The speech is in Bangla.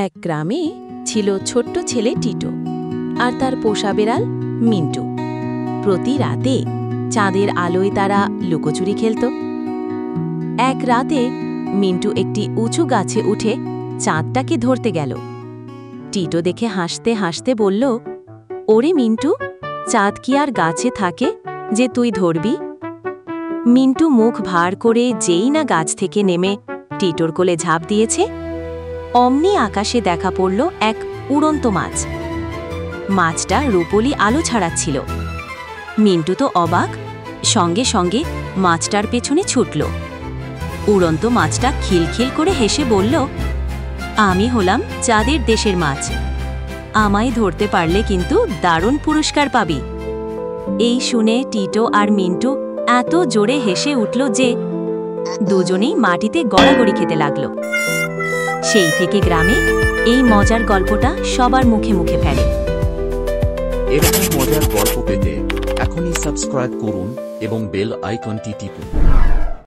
এক গ্রামে ছিল ছোট্ট ছেলে টিটো আর তার পোষা বেড়াল মিন্টু। প্রতি রাতে চাঁদের আলোয় তারা লুকোচুরি খেলত। এক রাতে মিন্টু একটি উঁচু গাছে উঠে চাঁদটাকে ধরতে গেল। টিটো দেখে হাসতে হাসতে বলল, ওরে মিন্টু, চাঁদ কি আর গাছে থাকে যে তুই ধরবি? মিন্টু মুখ ভার করে যেই না গাছ থেকে নেমে টিটোর কোলে ঝাঁপ দিয়েছে, অমনি আকাশে দেখা পড়ল এক উড়ন্ত মাছ। মাছটা রূপোলি আলো ছড়াচ্ছিল। মিন্টু তো অবাক, সঙ্গে সঙ্গে মাছটার পেছনে ছুটল। উড়ন্ত মাছটা খিলখিল করে হেসে বলল, আমি হলাম চাঁদের দেশের মাছ, আমায় ধরতে পারলে কিন্তু দারুণ পুরস্কার পাবি। এই শুনে টিটো আর মিন্টু এত জোরে হেসে উঠল যে দুজনেই মাটিতে গড়াগড়ি খেতে লাগল। সেই থেকে গ্রামে এই মজার গল্পটা সবার মুখে মুখে ফেলে। এরকম মজার গল্প পেতে এখনই সাবস্ক্রাইব করুন এবং বেল আইকনটি টিপুন।